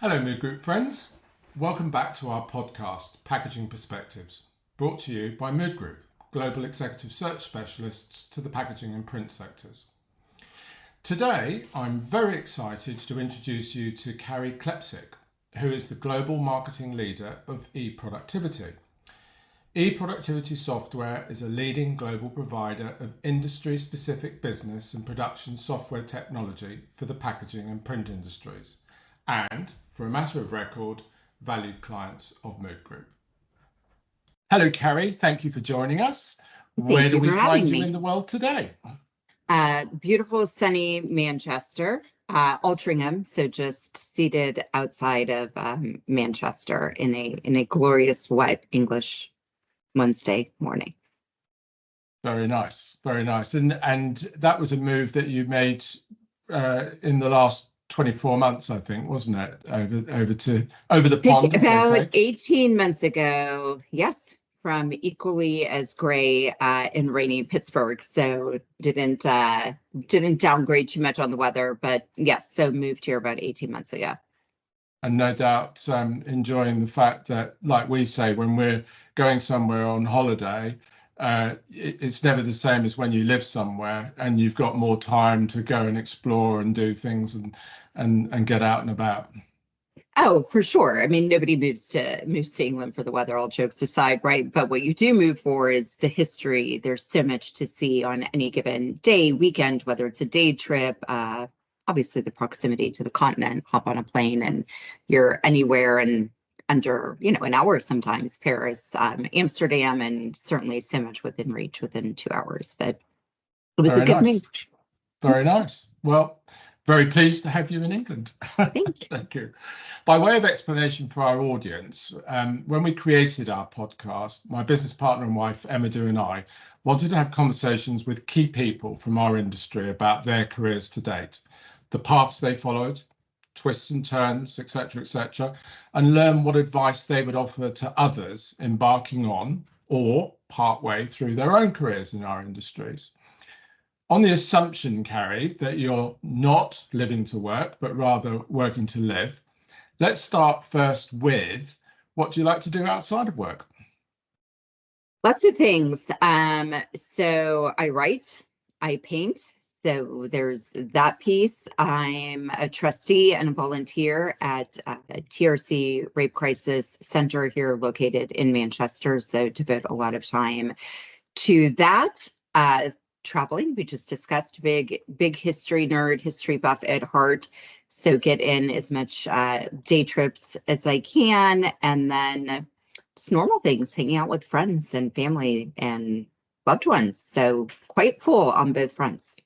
Hello Mood Group friends, welcome back to our podcast Packaging Perspectives, brought to you by Mood Group, global executive search specialists to the packaging and print sectors. Today I'm very excited to introduce you to Carrie Klepzig, who is the global marketing leader of eProductivity. eProductivity software is a leading global provider of industry-specific business and production software technology for the packaging and print industries, and, for a matter of record, valued clients of Mood Group. Hello, Carrie. Thank you for joining us. Where do we find you in the world today? Beautiful, sunny Manchester, Altrincham, so just seated outside of Manchester in a glorious, wet English Wednesday morning. Very nice, very nice. And that was a move that you made in the last 24 months, I think, wasn't it? Over the pond, about 18 months ago, yes, from equally as gray and rainy Pittsburgh. So didn't downgrade too much on the weather, but yes, so moved here about 18 months ago. And no doubt enjoying the fact that, like we say, when we're going somewhere on holiday, it's never the same as when you live somewhere and you've got more time to go and explore and do things and get out and about. Oh, for sure. I mean, nobody moves to England for the weather, all jokes aside, right? But what you do move for is the history. There's so much to see on any given day, weekend, whether it's a day trip, obviously the proximity to the continent, hop on a plane and you're anywhere and under, an hour sometimes, Paris, Amsterdam, and certainly so much within reach within 2 hours. But it was a good move. Very nice. Well, very pleased to have you in England. Thank you. Thank you. By way of explanation for our audience, when we created our podcast, my business partner and wife, Emma and I, wanted to have conversations with key people from our industry about their careers to date, the paths they followed, twists and turns, etc., and learn what advice they would offer to others embarking on or partway through their own careers in our industries. On the assumption, Carrie, that you're not living to work, but rather working to live, let's start first with, what do you like to do outside of work? Lots of things. So I write, I paint. So there's that piece. I'm a trustee and a volunteer at TRC Rape Crisis Center here located in Manchester. So devote a lot of time to that. Traveling, we just discussed, big history nerd, history buff at heart. So get in as much day trips as I can. And then just normal things, hanging out with friends and family and loved ones. So quite full on both fronts.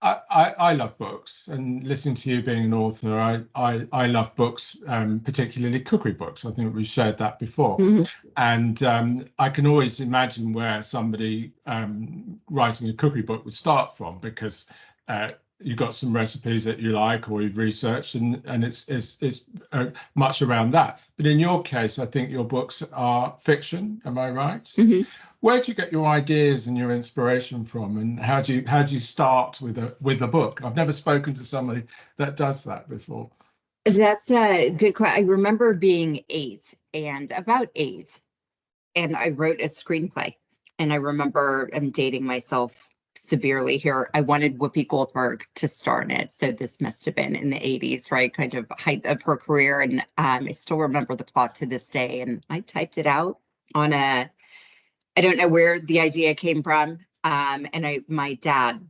I love books, and listening to you being an author, I love books, particularly cookery books. I think we've shared that before. Mm-hmm. And I can always imagine where somebody writing a cookery book would start from, because you've got some recipes that you like or you've researched, and it's much around that. But in your case, I think your books are fiction. Am I right? Mm-hmm. Where do you get your ideas and your inspiration from, and how do you start with a book? I've never spoken to somebody that does that before. That's a good question. I remember being about eight, and I wrote a screenplay. And I remember I'm dating myself severely here. I wanted Whoopi Goldberg to star in it. So this must have been in the 80s, right? Kind of height of her career. And I still remember the plot to this day. And I typed it out on I don't know where the idea came from. And my dad,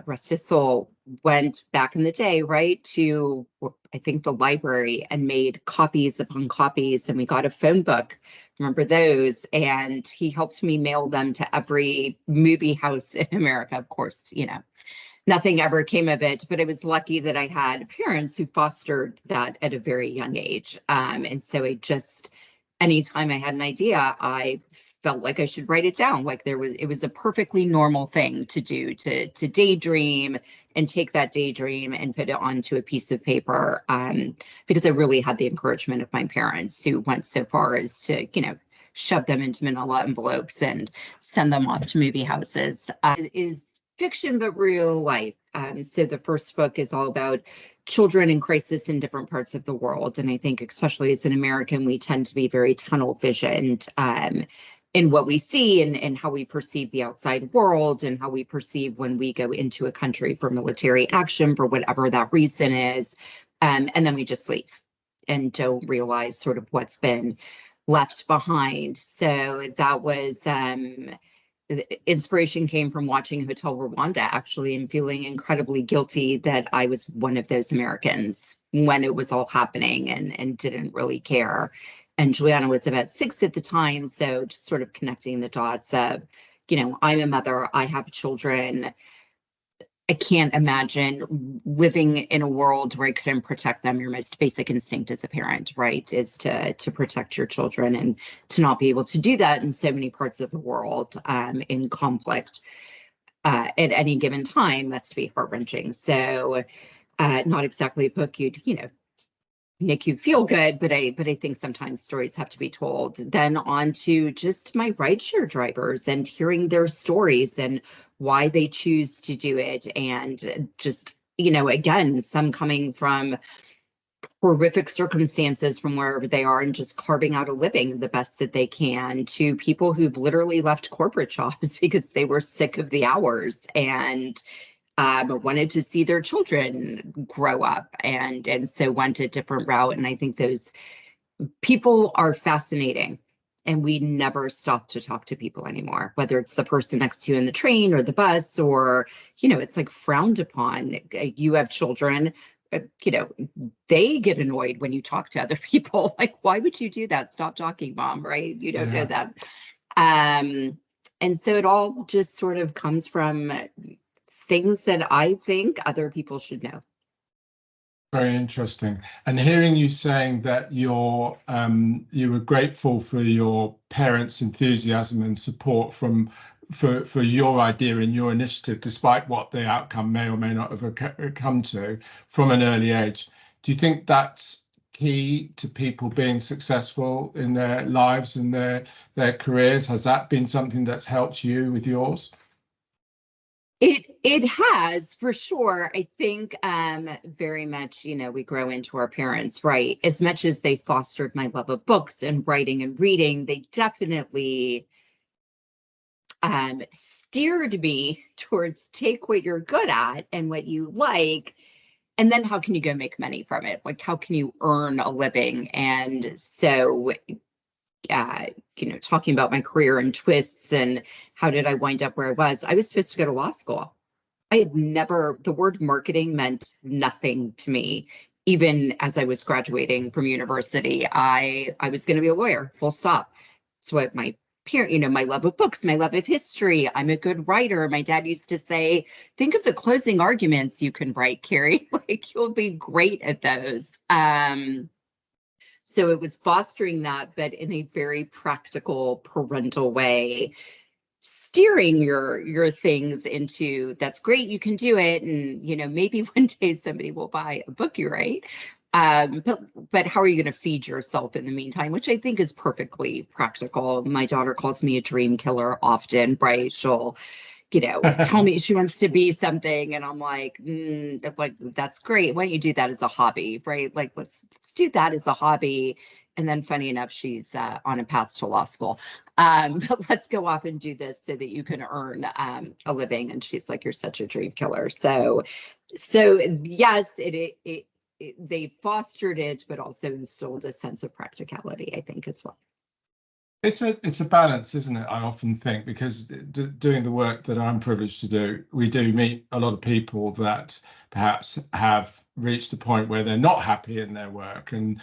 rest his soul, went back in the day, right, to, I think, the library and made copies upon copies. And we got a phone book. Remember those? And he helped me mail them to every movie house in America. Of course, nothing ever came of it, but I was lucky that I had parents who fostered that at a very young age. And so anytime I had an idea, I felt like I should write it down. Like it was a perfectly normal thing to do, to daydream and take that daydream and put it onto a piece of paper. Because I really had the encouragement of my parents, who went so far as to, shove them into manila envelopes and send them off to movie houses. It is fiction, but real life. So the first book is all about children in crisis in different parts of the world. And I think, especially as an American, we tend to be very tunnel visioned in what we see and how we perceive the outside world and how we perceive when we go into a country for military action for whatever that reason is. And then we just leave and don't realize sort of what's been left behind. So that was inspiration came from watching Hotel Rwanda, actually, and feeling incredibly guilty that I was one of those Americans when it was all happening and didn't really care. And Juliana was about 6 at the time. So just sort of connecting the dots of, I'm a mother, I have children. I can't imagine living in a world where I couldn't protect them. Your most basic instinct as a parent, right, is to protect your children, and to not be able to do that in so many parts of the world in conflict at any given time must be heart-wrenching. So not exactly a book you'd, make you feel good, but I think sometimes stories have to be told. Then on to just my rideshare drivers and hearing their stories and why they choose to do it. And just, again, some coming from horrific circumstances from wherever they are and just carving out a living the best that they can, to people who've literally left corporate jobs because they were sick of the hours and wanted to see their children grow up and so went a different route. And I think those people are fascinating. And we never stop to talk to people anymore, whether it's the person next to you in the train or the bus, or, it's like frowned upon. You have children, they get annoyed when you talk to other people. Like, why would you do that? Stop talking, mom, right? You don't know that. And so it all just sort of comes from things that I think other people should know. Very interesting. And hearing you saying that you were grateful for your parents' enthusiasm and support for your idea and your initiative, despite what the outcome may or may not have come to from an early age. Do you think that's key to people being successful in their lives and their careers? Has that been something that's helped you with yours? It has, for sure. I think very much, we grow into our parents, right? As much as they fostered my love of books and writing and reading, they definitely steered me towards take what you're good at and what you like, and then how can you go make money from it? Like, how can you earn a living? And so talking about my career and twists and how did I wind up where I was supposed to go to law school. I had never, the word marketing meant nothing to me. Even as I was graduating from university, I was going to be a lawyer, full stop. It's what my parent, my love of books, my love of history. I'm a good writer. My dad used to say, think of the closing arguments you can write, Carrie. Like, you'll be great at those. So it was fostering that, but in a very practical, parental way, steering your things into, that's great, you can do it, and maybe one day somebody will buy a book you write, but how are you going to feed yourself in the meantime, which I think is perfectly practical. My daughter calls me a dream killer often, right? She'll tell me she wants to be something, and I'm like, that's great, why don't you do that as a hobby, right? Like, let's do that as a hobby. And then, funny enough, she's on a path to law school. But let's go off and do this so that you can earn a living. And she's like, you're such a dream killer. So yes, they fostered it, but also instilled a sense of practicality, I think, as well. It's a balance, isn't it? I often think, because doing the work that I'm privileged to do, we do meet a lot of people that perhaps have reached a point where they're not happy in their work, and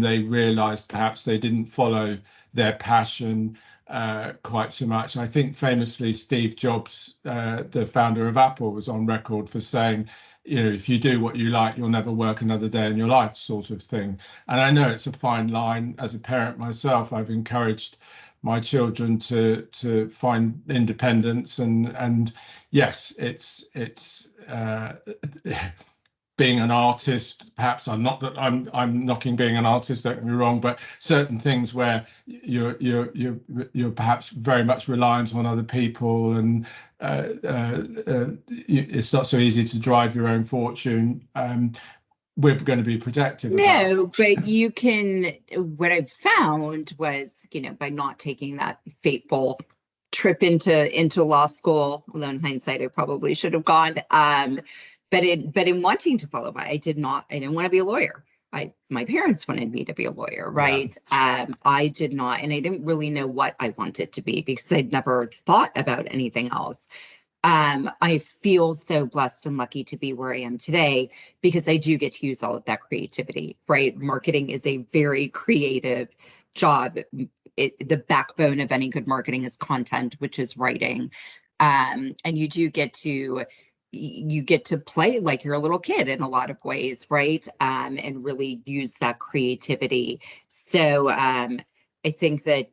they realized perhaps they didn't follow their passion quite so much. I think famously Steve Jobs, the founder of Apple, was on record for saying, if you do what you like, you'll never work another day in your life, sort of thing. And I know it's a fine line. As a parent myself, I've encouraged my children to find independence, and yes, it's being an artist. Perhaps I'm knocking being an artist, don't get me wrong, but certain things where you're perhaps very much reliant on other people, and it's not so easy to drive your own fortune. we're going to be protective about. No, but you can, what I found was, by not taking that fateful trip into law school, although in hindsight, I probably should have gone. But in wanting to follow by, I didn't want to be a lawyer. My parents wanted me to be a lawyer, right? Yeah. I did not, and I didn't really know what I wanted to be because I'd never thought about anything else. I feel so blessed and lucky to be where I am today because I do get to use all of that creativity, right? Marketing is a very creative job. The backbone of any good marketing is content, which is writing. And you get to play like you're a little kid in a lot of ways, right? And really use that creativity. So I think that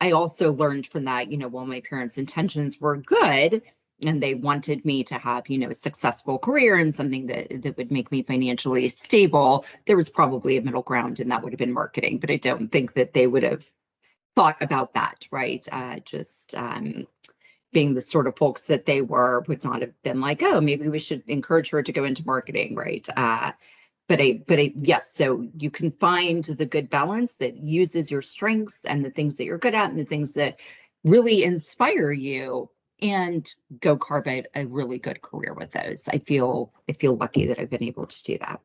I also learned from that, while my parents' intentions were good and they wanted me to have, a successful career and something that would make me financially stable, there was probably a middle ground and that would have been marketing, but I don't think that they would have thought about that, right? Just being the sort of folks that they were, would not have been like, oh, maybe we should encourage her to go into marketing, right? Yes, so you can find the good balance that uses your strengths and the things that you're good at and the things that really inspire you, and go carve out a really good career with those. I feel lucky that I've been able to do that.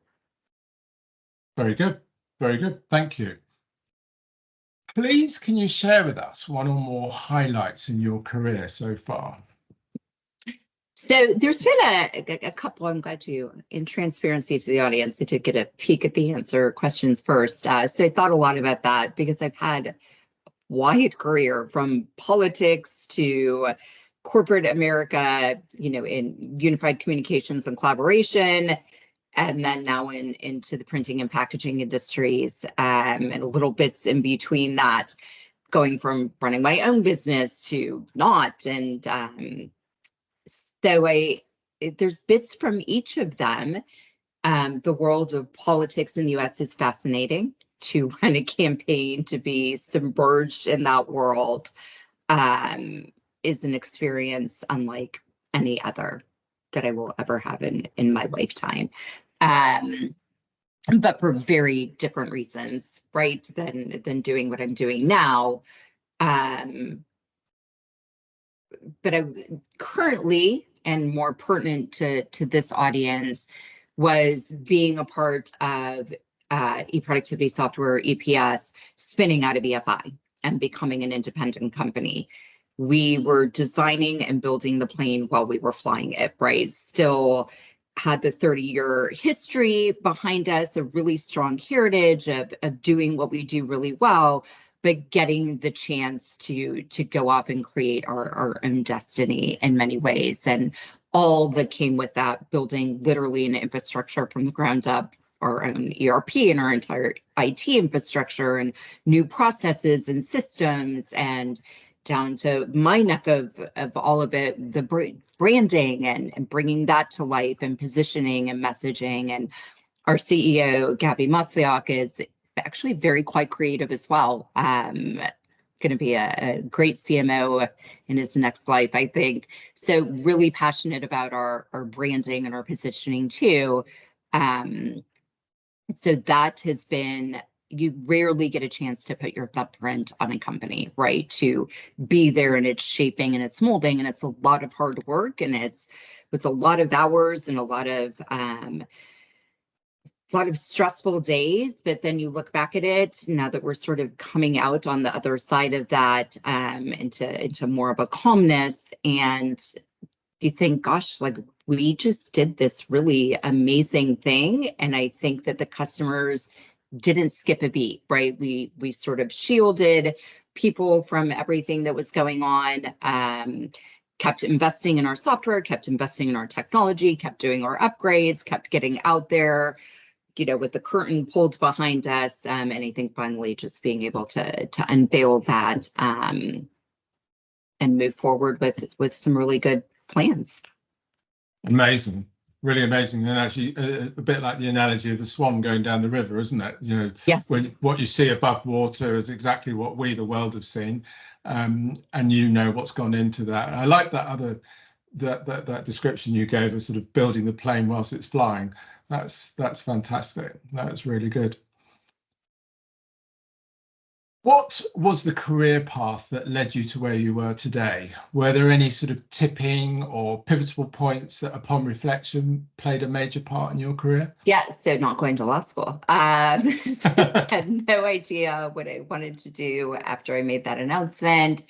Very good. Very good. Thank you. Please, can you share with us one or more highlights in your career so far? So there's been a couple. I'm glad you, in transparency to the audience, you did get a peek at the answer questions first. So I thought a lot about that because I've had a wide career from politics to corporate America, in unified communications and collaboration, and then now into the printing and packaging industries, and little bits in between that, going from running my own business to not. And so there's bits from each of them. The world of politics in the US is fascinating. To run a campaign, to be submerged in that world, is an experience unlike any other that I will ever have in my lifetime. But for very different reasons, right, than doing what I'm doing now. But I currently, and more pertinent to this audience, was being a part of eProductivity Software, EPS, spinning out of EFI and becoming an independent company. We were designing and building the plane while we were flying it, right? Still had the 30-year history behind us, a really strong heritage of doing what we do really well, but getting the chance to go off and create our own destiny in many ways. And all that came with that, building literally an infrastructure from the ground up, our own ERP and our entire IT infrastructure and new processes and systems, and down to my neck of all of it, the branding and bringing that to life and positioning and messaging. And our CEO, Gabby Masliak, is actually very quite creative as well. Going to be a great CMO in his next life, I think. So really passionate about our branding and our positioning too. So that has been, you rarely get a chance to put your thumbprint on a company, right? To be there and it's shaping and it's molding, and it's a lot of hard work, and it's a lot of hours and a lot of stressful days. But then you look back at it now that we're sort of coming out on the other side of that, into more of a calmness, and you think, gosh, like, we just did this really amazing thing. And I think that the customers didn't skip a beat, right? We sort of shielded people from everything that was going on, kept investing in our software, kept investing in our technology, kept doing our upgrades, kept getting out there, with the curtain pulled behind us. And I think finally just being able to unveil that, and move forward with some really good plans. Amazing, really amazing. And actually a bit like the analogy of the swan going down the river, isn't it? Yes. When what you see above water is exactly what we, the world, have seen, and what's gone into that. I like that other that description you gave of sort of building the plane whilst it's flying. That's fantastic. That's really good. What was the career path that led you to where you were today? Were there any sort of tipping or pivotal points that, upon reflection, played a major part in your career? Yeah, so not going to law school. So I had no idea what I wanted to do after I made that announcement,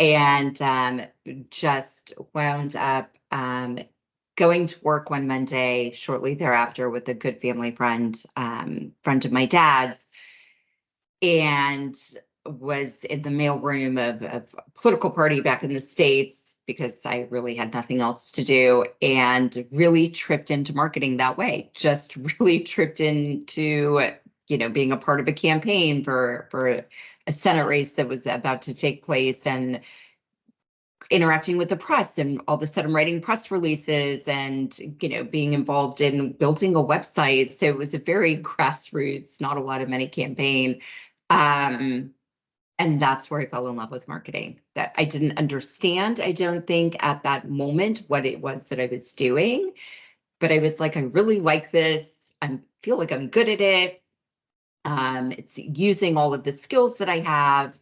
and just wound up going to work one Monday shortly thereafter with a good family friend, friend of my dad's, and was in the mailroom of a political party back in the States because I really had nothing else to do, and really tripped into marketing that way. Just really tripped into, being a part of a campaign for a Senate race that was about to take place, and interacting with the press, and all of a sudden writing press releases, and being involved in building a website. So it was a very grassroots, not a lot of money campaign. um, and that's where I fell in love with marketing. That I didn't understand, I don't think, at that moment, what it was that I was doing, but I was like, I really like this. I feel like I'm good at it. It's using all of the skills that I have.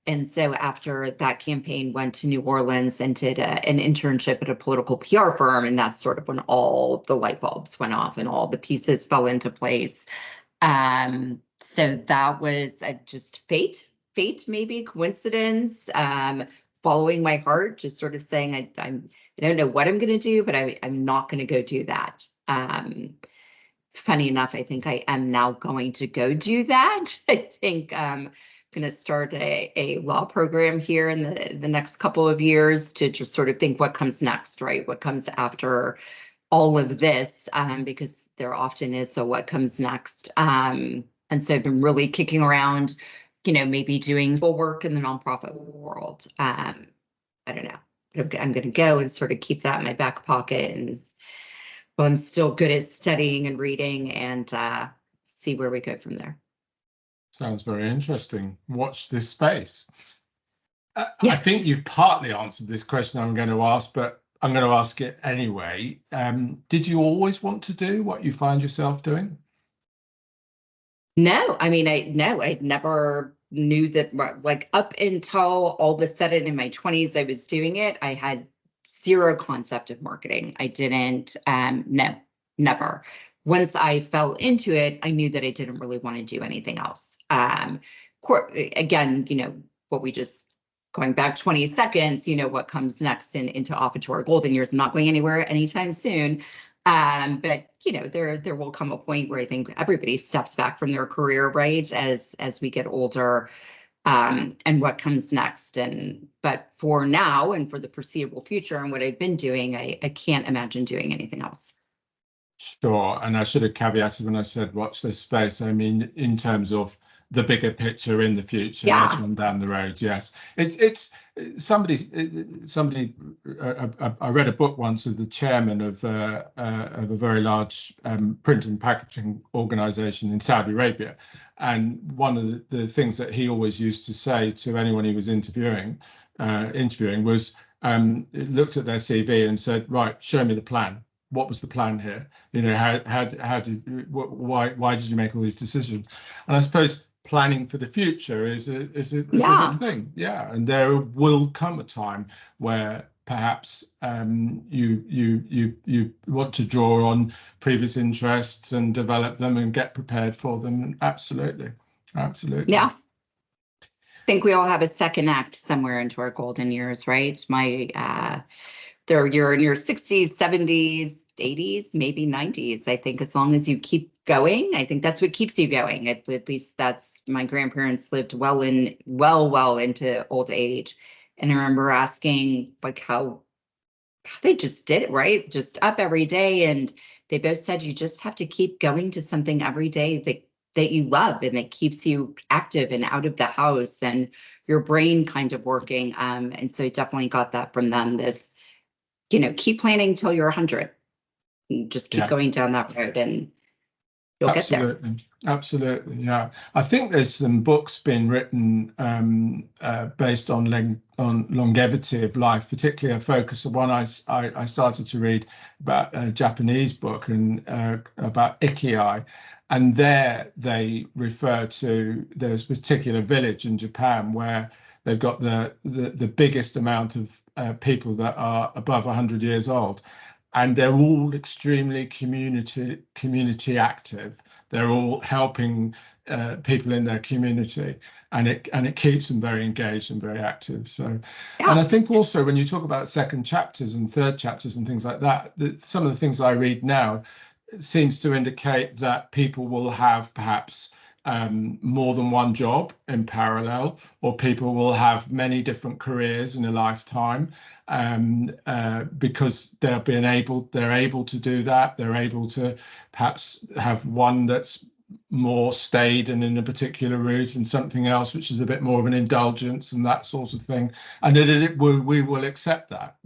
And so after that campaign, went to New Orleans and did an internship at a political PR firm. And that's sort of when all the light bulbs went off and all the pieces fell into place. So that was just fate, maybe coincidence, following my heart, just sort of saying, I don't know what I'm going to do, but I'm not going to go do that. Funny enough, I think I am now going to go do that. I think I'm going to start a law program here in the next couple of years to just sort of think what comes next, right? What comes after all of this, because there often is. So what comes next? And so I've been really kicking around, maybe doing work in the nonprofit world. I don't know. I'm going to go and sort of keep that in my back pocket, and well, I'm still good at studying and reading, and see where we go from there. Sounds very interesting. Watch this space. I Yeah. think you've partly answered this question I'm going to ask, but I'm going to ask it anyway. Did you always want to do what you find yourself doing? No, I mean, I never knew that, like, up until all of a sudden in my 20s, I was doing it. I had zero concept of marketing. I didn't, no, never. Once I fell into it, I knew that I didn't really want to do anything else. Again, what we just going back 20 seconds, what comes next into off into our golden years. I'm not going anywhere anytime soon. But there will come a point where I think everybody steps back from their career, right, as we get older, and what comes next. But for now and for the foreseeable future and what I've been doing, I can't imagine doing anything else. Sure. And I should have caveated when I said watch this space. I mean, in terms of the bigger picture in the future, later Yeah. on down the road. Yes. It's somebody, I read a book once of the chairman of a very large print and packaging organization in Saudi Arabia. And one of the things that he always used to say to anyone he was interviewing was, looked at their CV and said, right, show me the plan. What was the plan here? How did why did you make all these decisions? And I suppose planning for the future is a good Yeah. thing. Yeah, and there will come a time where perhaps you want to draw on previous interests and develop them and get prepared for them. Absolutely, absolutely. Yeah. Think we all have a second act somewhere into our golden years, right? You're in your 60s, 70s, 80s, maybe 90s. I think as long as you keep going, I think that's what keeps you going. At least that's my grandparents lived well into old age. And I remember asking like how they just did it, right? Just up every day. And they both said you just have to keep going to something every day that you love and that keeps you active and out of the house and your brain kind of working. And so I definitely got that from them. This, keep planning till you're 100. Just keep Yeah. going down that road. And you'll get there. Absolutely, absolutely, yeah. I think there's some books being written based on longevity of life, particularly a focus of one I started to read about a Japanese book and about ikigai, and there they refer to there's a particular village in Japan where they've got the biggest amount of people that are above 100 years old, and they're all extremely community active. They're all helping people in their community, and it keeps them very engaged and very active. So, and Yeah. I think also when you talk about second chapters and third chapters and things like that, some of the things I read now seems to indicate that people will have perhaps more than one job in parallel, or people will have many different careers in a lifetime, because they're able to do that. They're able to perhaps have one that's more staid and in a particular route, and something else which is a bit more of an indulgence and that sort of thing. And that we will accept that,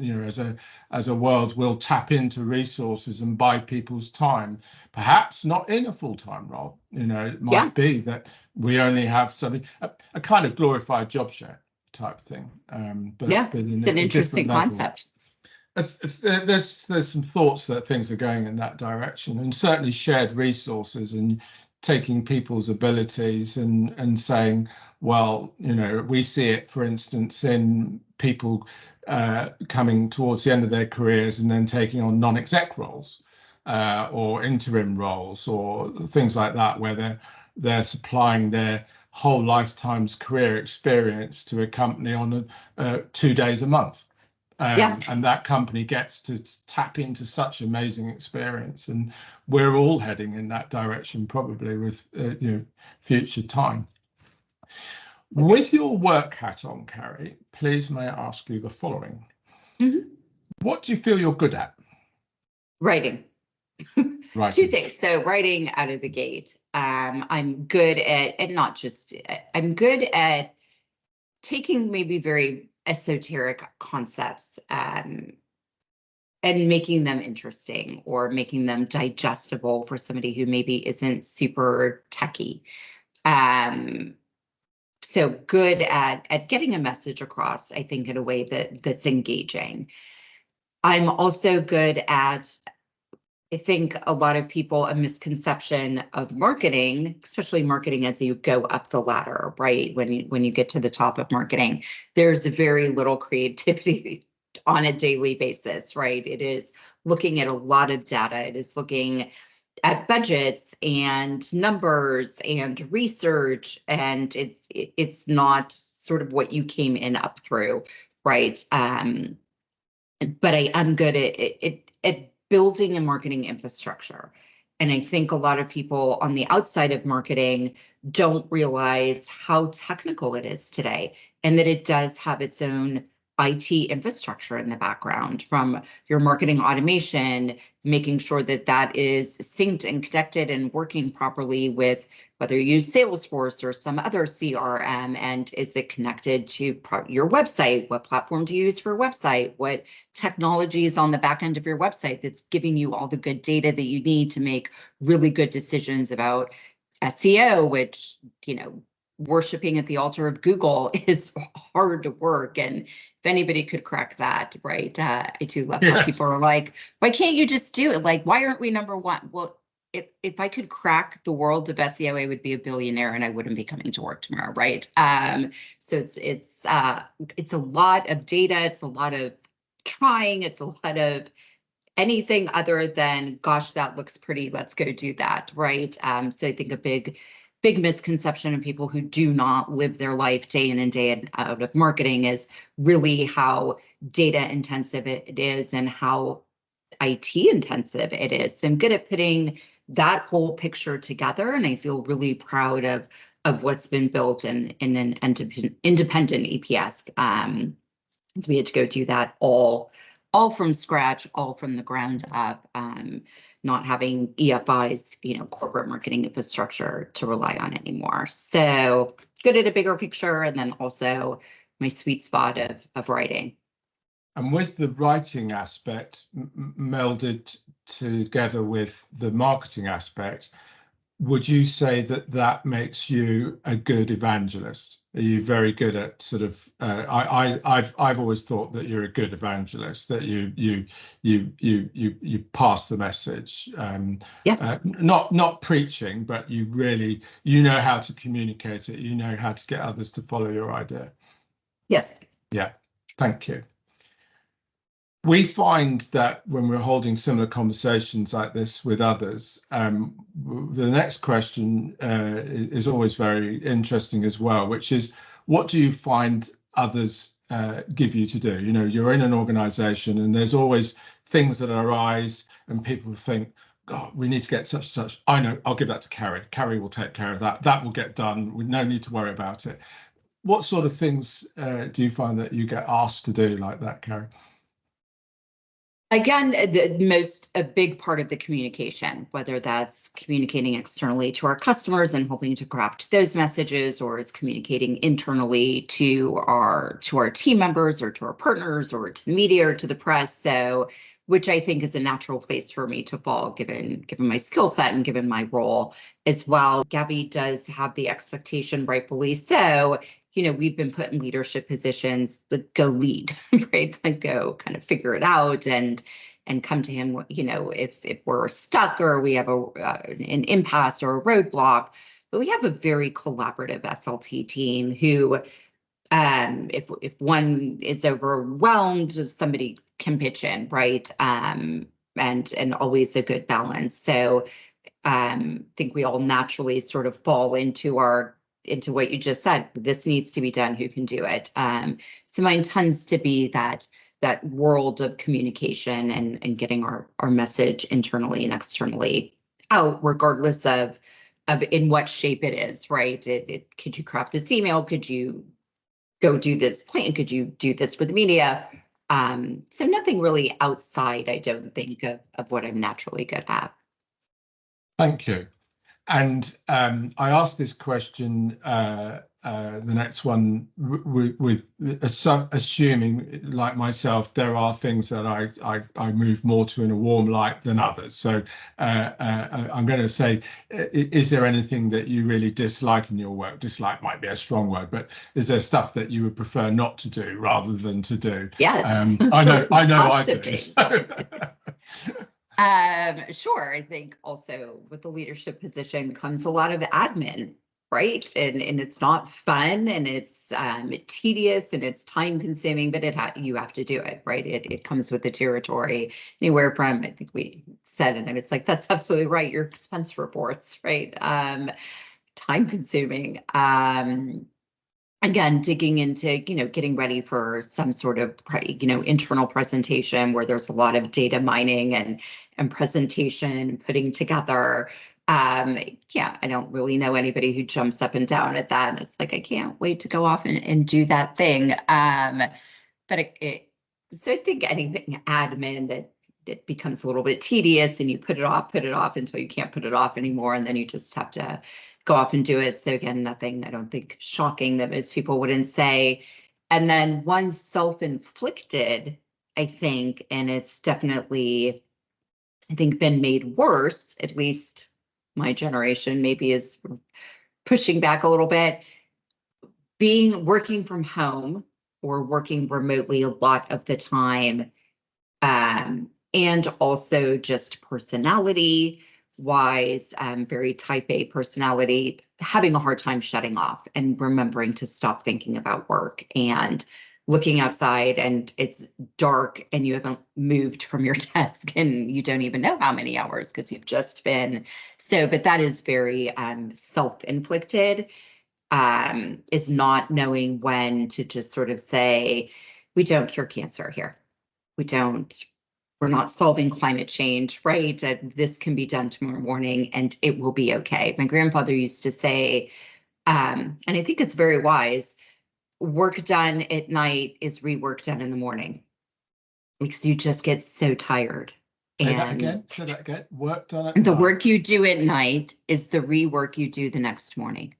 as a world, we'll tap into resources and buy people's time, perhaps not in a full-time role. It Yeah. might be that we only have something, a kind of glorified job share type thing, Yeah. but in It's an a different interesting level. concept. There's some thoughts that things are going in that direction, and certainly shared resources and taking people's abilities and saying, well, we see it, for instance, in people coming towards the end of their careers and then taking on non-exec roles, or interim roles or things like that, where they're supplying their whole lifetime's career experience to a company on 2 days a month. Yeah. And that company gets to tap into such amazing experience, and we're all heading in that direction, probably with future time. With your work hat on, Carrie, please may I ask you the following: What do you feel you're good at? Writing. Two Writing. things. So writing out of the gate. I'm good at, and not just, I'm good at taking maybe very esoteric concepts, and making them interesting or making them digestible for somebody who maybe isn't super techy. So good at getting a message across, I think, in a way that's engaging. I'm also good at, I think a lot of people, a misconception of marketing, especially marketing as you go up the ladder, right? When you get to the top of marketing, there's very little creativity on a daily basis, right? It is looking at a lot of data. It is looking at budgets and numbers and research, and it's not sort of what you came in up through, right? But I am good at building a marketing infrastructure. And I think a lot of people on the outside of marketing don't realize how technical it is today, and that it does have its own IT infrastructure in the background, from your marketing automation, making sure that that is synced and connected and working properly with whether you use Salesforce or some other CRM, and is it connected to your website? What platform do you use for a website? What technology is on the back end of your website that's giving you all the good data that you need to make really good decisions about SEO, which, worshiping at the altar of Google is hard work. And if anybody could crack that, right? I do love how people are like, why can't you just do it? Like, why aren't we number one? Well, if I could crack the world of SEO, I would be a billionaire and I wouldn't be coming to work tomorrow, right? So it's a lot of data. It's a lot of trying. It's a lot of anything other than, gosh, that looks pretty, let's go do that, right? So I think a big misconception of people who do not live their life day in and day out of marketing is really how data intensive it is and how IT intensive it is. So I'm good at putting that whole picture together, and I feel really proud of what's been built in an independent EPS. So we had to go do that all from scratch, all from the ground up, not having EFI's, corporate marketing infrastructure to rely on anymore. So good at a bigger picture, and then also my sweet spot of writing. And with the writing aspect melded together with the marketing aspect, would you say that that makes you a good evangelist? Are you very good at sort of? I've always thought that you're a good evangelist. That you pass the message. Yes. Not preaching, but you know how to communicate it. You know how to get others to follow your idea. Yes. Yeah. Thank you. We find that when we're holding similar conversations like this with others, the next question is always very interesting as well, which is, what do you find others give you to do? You know, you're in an organization and there's always things that arise and people think, God, we need to get such and such. I know, I'll give that to Carrie. Carrie will take care of that. That will get done. We no need to worry about it. What sort of things do you find that you get asked to do like that, Carrie? Again, a big part of the communication, whether that's communicating externally to our customers and hoping to craft those messages, or it's communicating internally to our team members or to our partners or to the media or to the press. So, which I think is a natural place for me to fall, given my skill set and given my role as well. Gabby does have the expectation, rightfully so. We've been put in leadership positions that go lead, right? Like go kind of figure it out and come to him, if we're stuck or we have an impasse or a roadblock. But we have a very collaborative SLT team who, if one is overwhelmed, somebody can pitch in, right? And always a good balance. So I think we all naturally sort of fall into what you just said. This needs to be done. Who can do it? So mine tends to be that world of communication and getting our message internally and externally out, regardless of in what shape it is, right? Could you craft this email? Could you go do this plan? Could you do this for the media? So nothing really outside, I don't think, of what I'm naturally good at. Thank you. And I asked this question, the next one, with assuming, like myself, there are things that I move more to in a warm light than others. So I'm going to say, is there anything that you really dislike in your work? Dislike might be a strong word, but is there stuff that you would prefer not to do rather than to do? Yes. I know I Lots of do. things. Sure. I think also with the leadership position comes a lot of admin, right? And it's not fun, and it's tedious, and it's time consuming, but you have to do it, right? It comes with the territory. Anywhere from, I think we said, and I was like, that's absolutely right, your expense reports, right? Time consuming. Again, digging into, getting ready for some sort of, internal presentation where there's a lot of data mining and presentation putting together. Yeah, I don't really know anybody who jumps up and down at that. And it's like, I can't wait to go off and do that thing. But so I think anything admin that it becomes a little bit tedious, and you put it off until you can't put it off anymore. And then you just have to go off and do it. So again, nothing, I don't think, shocking that most people wouldn't say. And then one self-inflicted, I think, and it's definitely, I think, been made worse, at least my generation maybe is pushing back a little bit, working from home or working remotely a lot of the time. And also just personality wise, very type A personality, having a hard time shutting off and remembering to stop thinking about work, and looking outside and it's dark and you haven't moved from your desk and you don't even know how many hours because you've just been. So, but that is very self-inflicted, is not knowing when to just sort of say, we don't cure cancer here. We're not solving climate change, right? This can be done tomorrow morning and it will be okay. My grandfather used to say, and I think it's very wise, work done at night is rework done in the morning, because you just get so tired. Say that again. Work done at the night. work you do at night is the rework you do the next morning.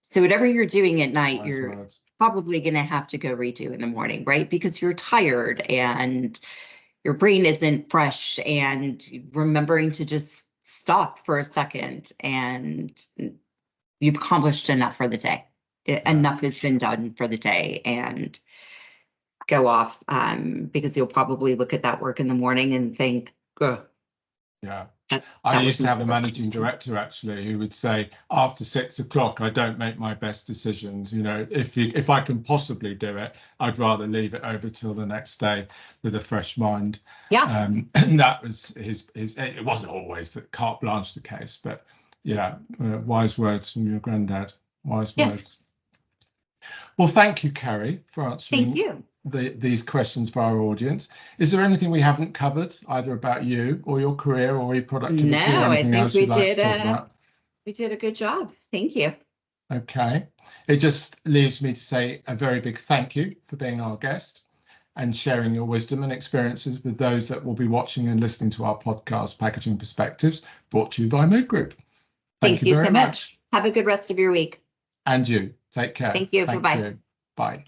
So whatever you're doing at night, you're probably going to have to go redo in the morning, right? Because you're tired and your brain isn't fresh, and remembering to just stop for a second and you've accomplished enough for the day. Enough has been done for the day, and go off, because you'll probably look at that work in the morning and think, "Ugh, Yeah. that I used was to have a important." managing director actually who would say, after 6 o'clock, I don't make my best decisions. You know, if I can possibly do it, I'd rather leave it over till the next day with a fresh mind. Yeah. And that was his. It wasn't always the carte blanche the case, but yeah, wise words from your granddad. Wise Yes. words. Well, thank you, Carrie, for Thank answering you. these questions for our audience. Is there anything we haven't covered, either about you or your career or eProductivity, or No, I anything think else we you'd like to did. talk about? We did a good job. Thank you. Okay. It just leaves me to say a very big thank you for being our guest and sharing your wisdom and experiences with those that will be watching and listening to our podcast, Packaging Perspectives, brought to you by Mood Group. Thank Thank you you very so much. much. Have a good rest of your week. And you. Take care. Thank you. Thank Bye-bye. you. Bye.